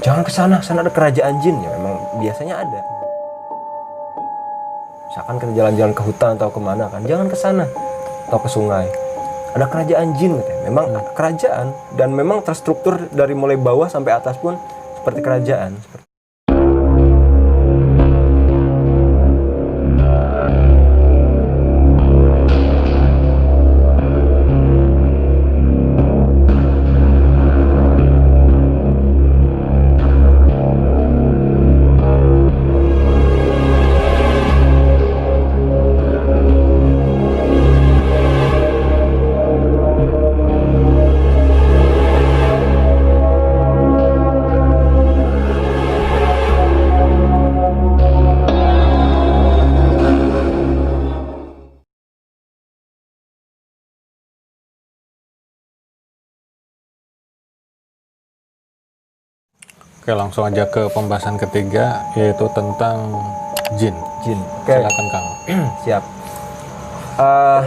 Jangan ke sana, sana ada kerajaan jin. Ya memang biasanya ada. Misalkan kita jalan-jalan ke hutan atau kemana kan, jangan ke sana atau ke sungai. Ada kerajaan jin katanya. Memang kerajaan dan memang terstruktur dari mulai bawah sampai atas pun seperti kerajaan. Oke, langsung aja ke pembahasan ketiga, yaitu tentang jin. Jin. Oke. Silakan Kang. Siap.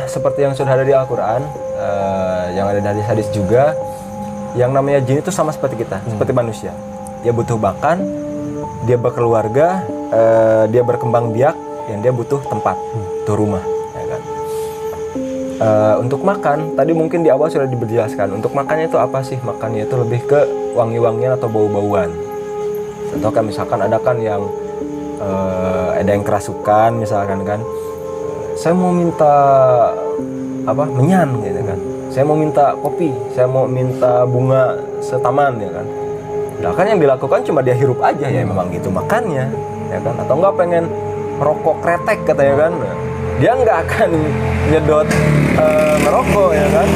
Seperti yang sudah ada di Al-Quran, yang ada dari hadis juga, yang namanya jin itu sama seperti kita, seperti manusia. Dia butuh makan, dia berkeluarga, dia berkembang biak, yang dia butuh tempat, butuh rumah. Ya kan? Untuk makan, tadi mungkin di awal sudah dijelaskan. Untuk makannya itu apa sih? Makannya itu lebih ke wangi-wangian atau bau-bauan. Contoh kan misalkan ada kan yang ada yang kerasukan misalkan kan, saya mau minta menyan gitu kan, saya mau minta kopi, saya mau minta bunga setaman ya kan. Nah kan yang dilakukan cuma dia hirup aja ya memang gitu makannya ya kan, atau enggak pengen merokok kretek katanya kan, dia nggak akan nyedot merokok ya kan.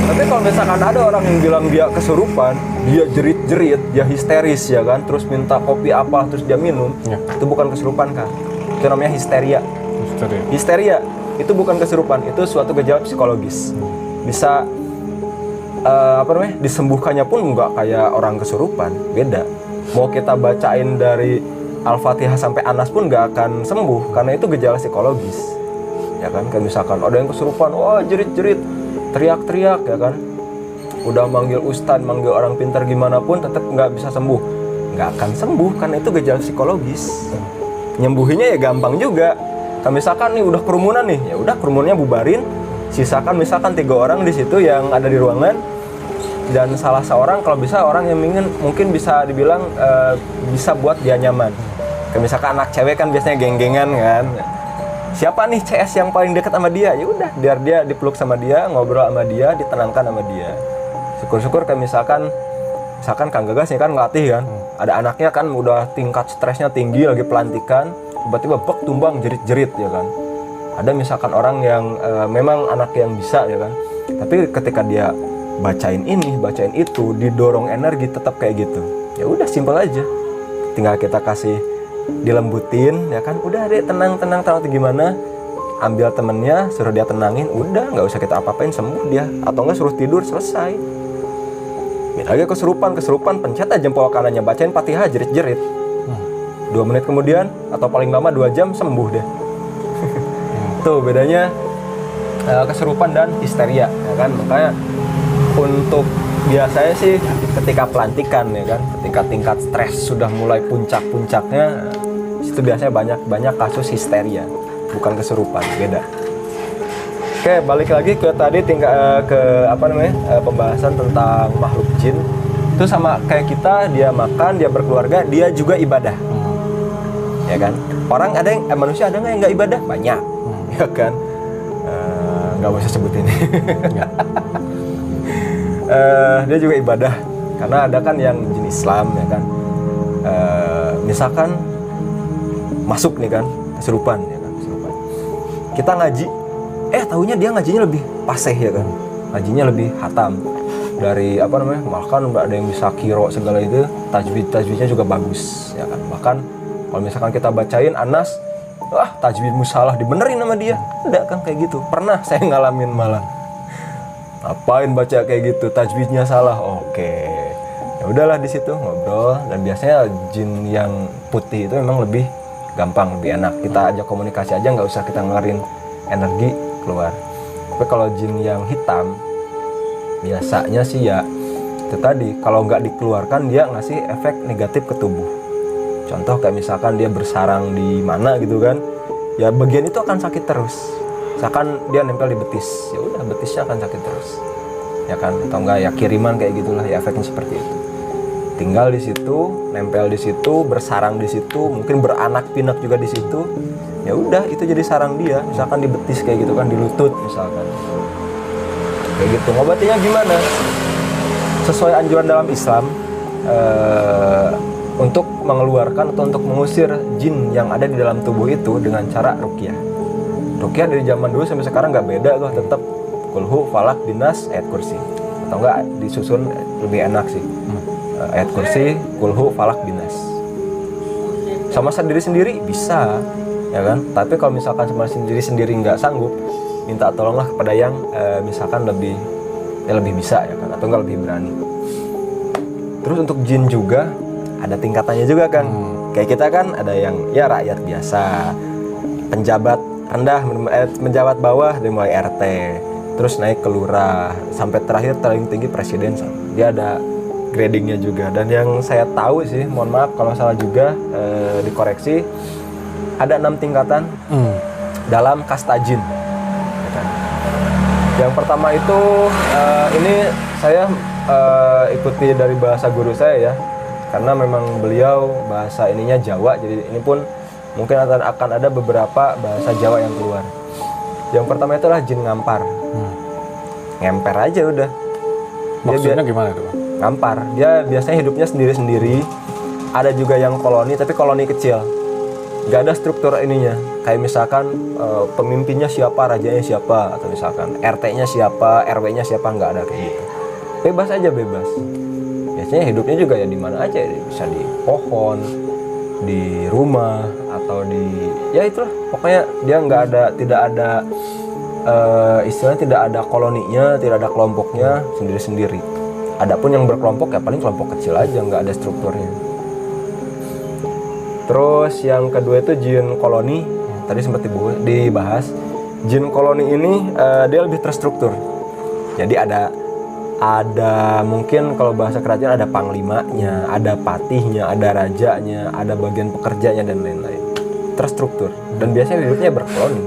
Tapi kalau misalkan ada orang yang bilang dia kesurupan, dia jerit-jerit, dia histeris ya kan, terus minta kopi apa, terus dia minum, itu bukan kesurupan kan, itu namanya histeria. Histeria itu bukan kesurupan, itu suatu gejala psikologis. Bisa disembuhkannya pun nggak kayak orang kesurupan, beda. Mau kita bacain dari Al-Fatihah sampai Anas pun nggak akan sembuh, karena itu gejala psikologis. Ya kan, kayak misalkan ada yang kesurupan, wah jerit-jerit, teriak-teriak ya kan, udah manggil ustadz, manggil orang pintar gimana pun tetap nggak bisa sembuh, nggak akan sembuh karena itu gejala psikologis. Nyembuhinya ya gampang juga. Kan misalkan nih udah kerumunan nih, ya udah kerumunannya bubarin, sisakan misalkan 3 orang di situ yang ada di ruangan, dan salah seorang kalau bisa orang yang mungkin bisa dibilang bisa buat dia nyaman. Kayak misalkan anak cewek kan biasanya geng-gengan kan. Siapa nih CS yang paling dekat sama dia? Ya udah, biar dia dipeluk sama dia, ngobrol sama dia, ditenangkan sama dia. Syukur-syukur kayak misalkan Kang Gagas nih kan ngelatih kan. Ada anaknya kan udah tingkat stresnya tinggi, lagi pelantikan, tiba-tiba bek tumbang jerit-jerit ya kan. Ada misalkan orang yang memang anak yang bisa ya kan. Tapi ketika dia bacain ini, bacain itu, didorong energi tetap kayak gitu. Ya udah, simpel aja. Tinggal kita kasih dilembutin ya kan, udah deh tenang-tenang, tahu gimana, ambil temennya, suruh dia tenangin, udah nggak usah kita apa-apain, sembuh dia. Atau nggak suruh tidur, selesai. Misalnya kesurupan, pencet aja jempol kanannya, bacain Fatihah, jerit-jerit. 2 menit kemudian atau paling lama 2 jam sembuh deh. Tuh bedanya kesurupan dan histeria ya kan. Makanya untuk biasanya sih ketika pelantikan ya kan, ketika tingkat stres sudah mulai puncak-puncaknya, itu biasanya banyak kasus histeria, bukan kesurupan, beda. Oke, balik lagi ke tadi pembahasan tentang makhluk jin. Itu sama kayak kita, dia makan, dia berkeluarga, dia juga ibadah. Ya kan? Orang ada yang manusia ada nggak yang nggak ibadah? Banyak. Ya kan? Nggak usah sebutin. Dia juga ibadah, karena ada kan yang jin Islam ya kan, misalkan masuk nih kan kesurupan ya kan, kesurupan. Kita ngaji, taunya dia ngajinya lebih fasih ya kan, ngajinya lebih hatam dari bahkan ada yang bisa kiro segala itu, tajwidnya juga bagus ya kan. Bahkan kalau misalkan kita bacain Anas, tajwidmu salah, dibenerin sama dia. Ada kan kayak gitu, pernah saya ngalamin malah. Apain baca kayak gitu, tajwidnya salah. Oke, ya udahlah di situ ngobrol. Dan biasanya jin yang putih itu memang lebih gampang, lebih enak. Kita ajak komunikasi aja, nggak usah kita ngeluarin energi keluar. Tapi kalau jin yang hitam, biasanya sih ya Itu tadi, kalau nggak dikeluarkan dia ngasih efek negatif ke tubuh. Contoh kayak misalkan dia bersarang di mana gitu kan, ya bagian itu akan sakit terus. Misalkan dia nempel di betis, ya udah betisnya akan sakit terus, ya kan? Atau enggak ya kiriman kayak gitulah, ya efeknya seperti itu. Tinggal di situ, nempel di situ, bersarang di situ, mungkin beranak pinak juga di situ. Ya udah, itu jadi sarang dia. Misalkan di betis kayak gitu kan, di lutut misalkan. Kayak gitu. Ngobatinya gimana? Sesuai anjuran dalam Islam, untuk mengeluarkan atau untuk mengusir jin yang ada di dalam tubuh itu dengan cara ruqyah. Ruqyah dari zaman dulu sampai sekarang nggak beda tuh, tetap kulhu, falak, binas, ayat kursi. Atau enggak disusun lebih enak sih. Ayat kursi, kulhu, falak, binas. Sama sendiri-sendiri bisa, ya kan? Tapi kalau misalkan sama sendiri-sendiri nggak sanggup, minta tolonglah kepada yang misalkan lebih bisa, ya kan? Atau nggak lebih berani. Terus untuk jin juga ada tingkatannya juga kan. Kayak kita kan ada yang ya rakyat biasa, penjabat rendah, penjabat bawah dari mulai RT, terus naik ke lurah, sampai terakhir paling tinggi presiden. Dia ada gradingnya juga. Dan yang saya tahu sih, mohon maaf kalau salah juga, dikoreksi, ada 6 tingkatan dalam kasta jin. Yang pertama itu ini saya ikuti dari bahasa guru saya ya, karena memang beliau bahasa ininya Jawa, jadi ini pun mungkin akan ada beberapa bahasa Jawa yang keluar. Yang pertama itulah jin ngampar. Ngemper aja udah. Maksudnya gimana tuh? Ngampar, dia biasanya hidupnya sendiri-sendiri. Ada juga yang koloni, tapi koloni kecil, gak ada struktur ininya. Kayak misalkan pemimpinnya siapa, rajanya siapa, atau misalkan RT-nya siapa, RW-nya siapa, nggak ada kayak gitu. Bebas aja, bebas. Biasanya hidupnya juga ya di mana aja, bisa di pohon, di rumah, atau di ya itulah. Pokoknya dia tidak ada istilahnya tidak ada koloninya, tidak ada kelompoknya, sendiri-sendiri. Adapun yang berkelompok ya paling kelompok kecil aja, nggak ada strukturnya. Terus yang kedua itu jin koloni. Tadi sempat dibahas. Jin koloni ini dia lebih terstruktur. Jadi ada mungkin kalau bahasa kerajaan ada panglimanya, ada patihnya, ada rajanya, ada bagian pekerjanya dan lain-lain. Terstruktur. Dan biasanya hidupnya berkoloni.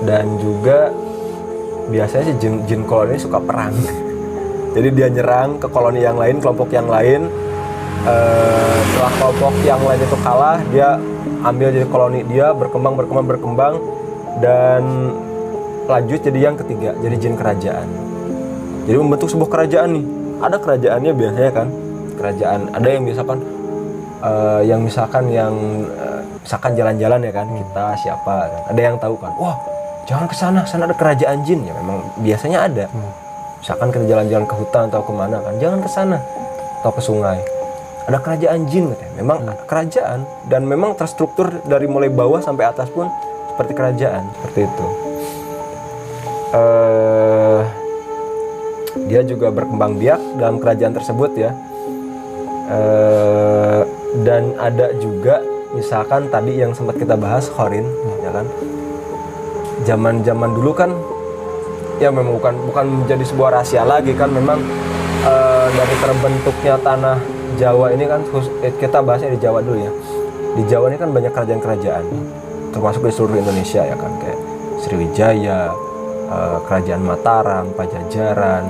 Dan juga biasanya sih jin koloni ini suka perang. Jadi dia nyerang ke koloni yang lain, kelompok yang lain. Setelah kelompok yang lain itu kalah, dia ambil jadi koloni dia, berkembang dan lanjut jadi yang ketiga, jadi jin kerajaan. Jadi membentuk sebuah kerajaan nih. Ada kerajaannya biasanya kan, kerajaan. Ada yang misalkan misalkan jalan-jalan ya kan, kita siapa kan. Ada yang tahu kan, wah jangan ke sana ada kerajaan jin. Ya memang biasanya ada. Misalkan kita jalan-jalan ke hutan atau kemana kan, jangan ke sana atau ke sungai. Ada kerajaan jin katanya. Memang kerajaan, dan memang terstruktur dari mulai bawah sampai atas pun seperti kerajaan, seperti itu. Dia juga berkembang biak dalam kerajaan tersebut ya. Dan ada juga misalkan tadi yang sempat kita bahas Khorin, ya kan. Zaman dulu kan ya memang bukan menjadi sebuah rahasia lagi kan, memang dari terbentuknya tanah Jawa ini kan, kita bahasnya di Jawa dulu ya. Di Jawa ini kan banyak kerajaan-kerajaan, termasuk di seluruh Indonesia ya kan, kayak Sriwijaya, Kerajaan Mataram, Pajajaran,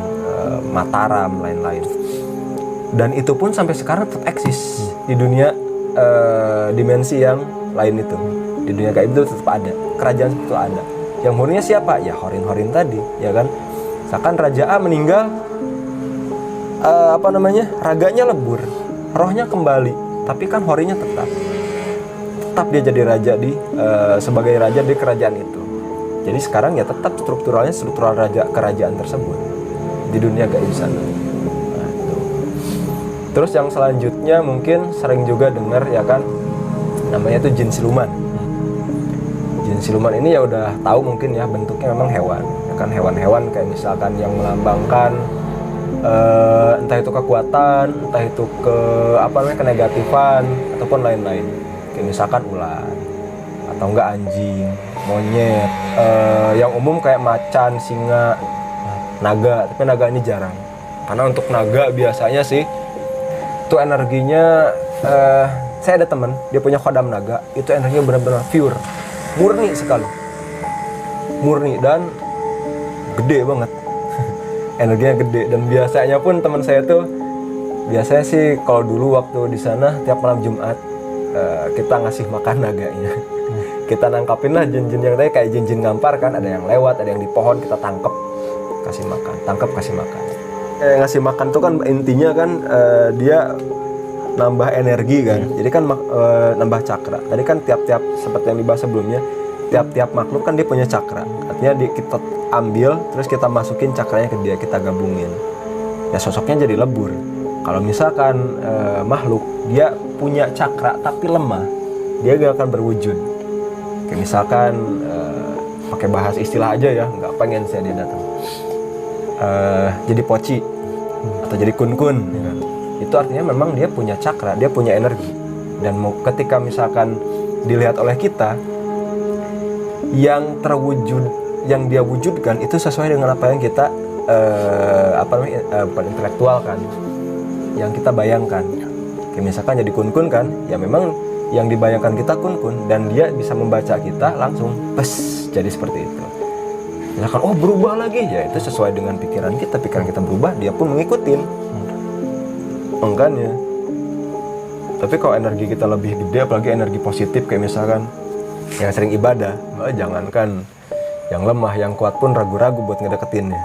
Mataram, lain-lain. Dan itu pun sampai sekarang tetap eksis di dunia dimensi yang lain itu. Di dunia gaib itu tetap ada, kerajaan itu ada. Yang huninya siapa? Ya Khorin tadi, ya kan. Misalkan Raja A meninggal, raganya lebur, rohnya kembali, tapi kan Khorinnya tetap dia jadi raja sebagai raja di kerajaan itu. Jadi sekarang ya tetap struktural raja kerajaan tersebut di dunia gaib sana. Nah, itu. Terus yang selanjutnya mungkin sering juga dengar ya kan, namanya itu jin siluman. Jin siluman ini ya udah tahu mungkin ya, bentuknya memang hewan, ya kan, hewan-hewan kayak misalkan yang melambangkan entah itu kekuatan, entah itu kenegatifan ataupun lain-lain. Kayak misalkan ular atau enggak anjing, monyet, yang umum kayak macan, singa, naga, tapi naga ini jarang. Karena untuk naga biasanya sih itu energinya, saya ada teman dia punya khodam naga, itu energinya benar-benar pure, murni sekali, murni dan gede banget. Energinya gede. Dan biasanya pun teman saya tuh biasanya sih kalau dulu waktu di sana tiap malam Jumat kita ngasih makan naganya. Kita nangkapin lah jin-jin yang tadi kayak jin-jin ngampar kan, ada yang lewat, ada yang di pohon, kita tangkep, kasih makan, tangkep, kasih makan. Ngasih makan tuh kan intinya kan dia nambah energi kan, jadi kan nambah cakra. Tadi kan tiap-tiap seperti yang dibahas sebelumnya, tiap-tiap makhluk kan dia punya cakra. Artinya kita ambil, terus kita masukin cakranya ke dia, kita gabungin. Ya sosoknya jadi lebur. Kalau misalkan makhluk dia punya cakra tapi lemah, dia gak akan berwujud. Kayak misalkan pakai bahas istilah aja ya, nggak pengen saya dia datang. Jadi poci atau jadi kun-kun, ya kan? Itu artinya memang dia punya cakra, dia punya energi. Dan ketika misalkan dilihat oleh kita, yang terwujud, yang dia wujudkan itu sesuai dengan apa yang kita bukan intelektual kan, yang kita bayangkan. Kayak misalkan jadi kun-kun kan, ya memang yang dibayangkan kita kun-kun, dan dia bisa membaca kita langsung jadi seperti itu. Misalkan oh berubah lagi, ya itu sesuai dengan pikiran kita berubah, dia pun mengikutin. Makanya. Tapi kalau energi kita lebih gede, apalagi energi positif kayak misalkan yang sering ibadah, jangankan yang lemah, yang kuat pun ragu-ragu buat ngedeketinnya.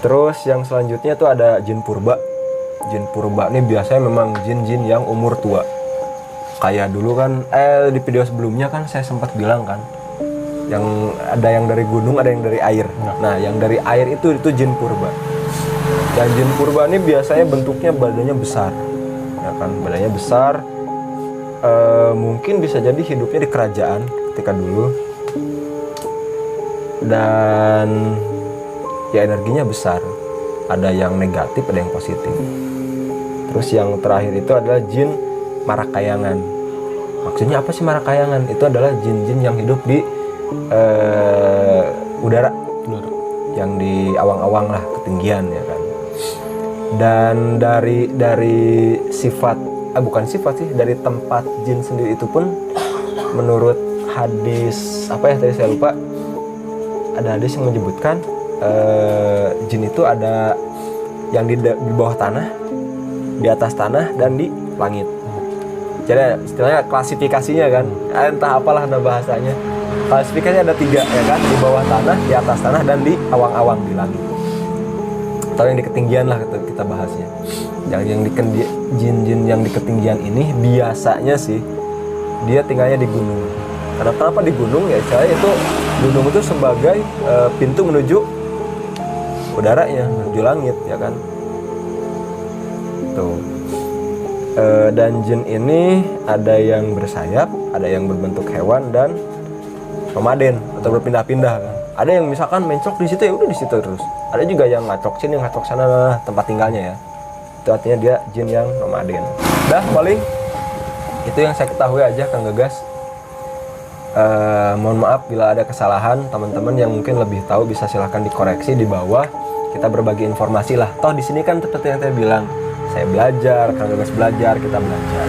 Terus yang selanjutnya tuh ada jin purba. Jin purba ini biasanya memang jin-jin yang umur tua. Kayak dulu kan, di video sebelumnya kan saya sempat bilang kan, yang ada yang dari gunung, ada yang dari air. Nah, yang dari air itu jin purba. Dan jin purba ini biasanya bentuknya badannya besar, ya kan, badannya besar. Mungkin bisa jadi hidupnya di kerajaan ketika dulu. Dan ya energinya besar. Ada yang negatif, ada yang positif. Terus yang terakhir itu adalah jin marakayangan. Maksudnya apa sih marakayangan? Itu adalah jin-jin yang hidup di udara, yang di awang-awang lah, ketinggian ya kan. Dan dari sifat, bukan sifat sih, dari tempat jin sendiri itu pun menurut hadis apa ya tadi saya lupa, ada hadis yang menyebutkan jin itu ada yang di bawah tanah, di atas tanah, dan di langit. Jadi istilahnya klasifikasinya kan, entah apalah nama bahasanya. Klasifikasinya ada 3 ya kan, di bawah tanah, di atas tanah, dan di awang-awang di langit. Atau yang di ketinggian lah kita bahasnya. Jin-jin yang di ketinggian ini biasanya sih dia tinggalnya di gunung. Karena kenapa di gunung ya? Saya itu gunung itu sebagai pintu menuju udaranya, menuju langit ya kan. Tuh. Dan jin ini ada yang bersayap, ada yang berbentuk hewan dan nomaden atau berpindah-pindah kan. Ada yang misalkan mencok di situ, ya udah di situ terus. Ada juga yang ngacok sini, ngacok sana, tempat tinggalnya ya. Itu artinya dia jin yang nomaden. Dah paling itu yang saya ketahui aja Kang Gagas. Mohon maaf bila ada kesalahan, teman-teman yang mungkin lebih tahu bisa silahkan dikoreksi di bawah. Kita berbagi informasi lah. Toh di sini kan seperti yang saya bilang, saya belajar, Kang Gagas belajar, kita belajar.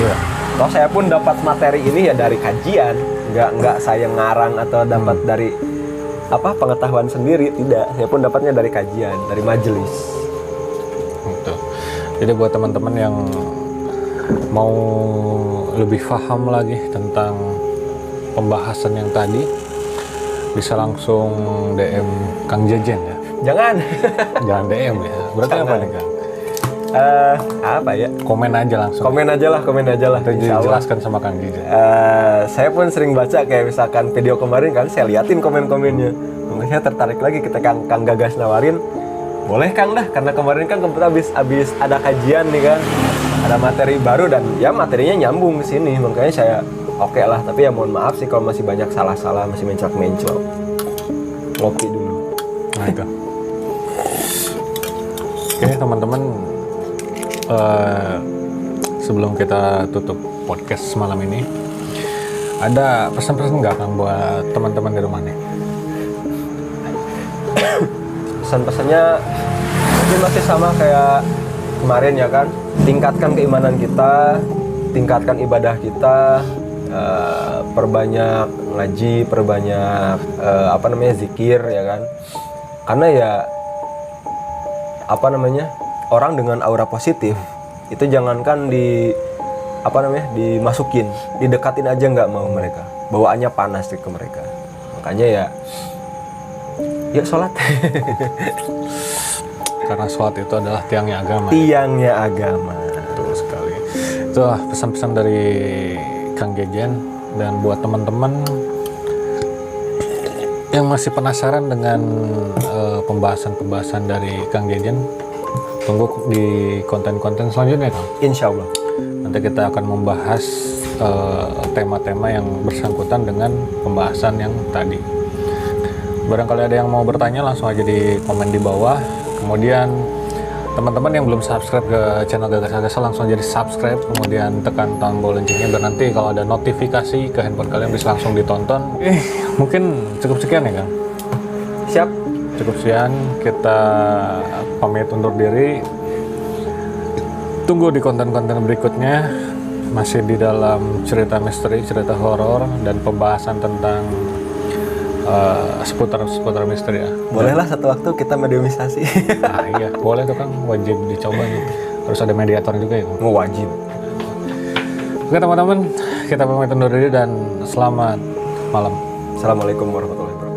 Ya. Toh saya pun dapat materi ini ya dari kajian, nggak saya ngarang atau dapat dari pengetahuan sendiri, tidak. Saya pun dapatnya dari kajian, dari majelis. Gitu. Jadi buat teman-teman yang mau lebih paham lagi tentang pembahasan yang tadi, bisa langsung DM Kang Jejen ya. Jangan. Jangan DM ya. Berarti Jangan. apa nih Kang? Apa ya? Komen aja langsung. Komen aja lah. Itu dijelaskan sama Kang Jejen. Saya pun sering baca kayak misalkan video kemarin kan, saya liatin komen-komennya. Mungkin saya tertarik lagi kita Kang Gagas nawarin. Boleh Kang dah, karena kemarin kan kebetulan habis ada kajian nih kan, ada materi baru dan ya materinya nyambung ke sini, makanya saya oke lah. Tapi ya mohon maaf sih kalau masih banyak salah-salah, masih mencok-mencok. Ngopi dulu. Nah itu. Oke teman-teman, sebelum kita tutup podcast malam ini, ada pesan-pesan nggak Kang buat teman-teman di rumah nih? Pesan-pesannya mungkin masih sama kayak kemarin ya kan, tingkatkan keimanan kita, tingkatkan ibadah kita, perbanyak ngaji, perbanyak zikir ya kan, karena ya orang dengan aura positif itu jangankan dimasukin, didekatin aja nggak mau mereka, bawaannya panas ke mereka. Makanya ya sholat. Karena sholat itu adalah tiangnya agama. Tiangnya agama. Betul sekali. Itulah pesan-pesan dari Kang Jejen. Dan buat teman-teman yang masih penasaran dengan pembahasan-pembahasan dari Kang Jejen, tunggu di konten-konten selanjutnya, Kang. Insya Allah. Nanti kita akan membahas tema-tema yang bersangkutan dengan pembahasan yang tadi. Barangkali ada yang mau bertanya, langsung aja di komen di bawah. Kemudian teman-teman yang belum subscribe ke channel Gagas Gagasal, langsung aja di subscribe, kemudian tekan tombol loncengnya biar nanti kalau ada notifikasi ke handphone kalian bisa langsung ditonton. Mungkin cukup sekian ya Kang. Siap. Cukup sekian, kita pamit undur diri. Tunggu di konten-konten berikutnya, masih di dalam cerita misteri, cerita horor, dan pembahasan tentang seputar misteri ya. Bolehlah satu waktu kita mediumisasi. Iya, boleh tuh Kang, wajib dicoba gitu. Harus ada mediator juga ya. Mau wajib. Oke teman-teman, kita pamit undur diri dan selamat malam. Assalamualaikum warahmatullahi wabarakatuh.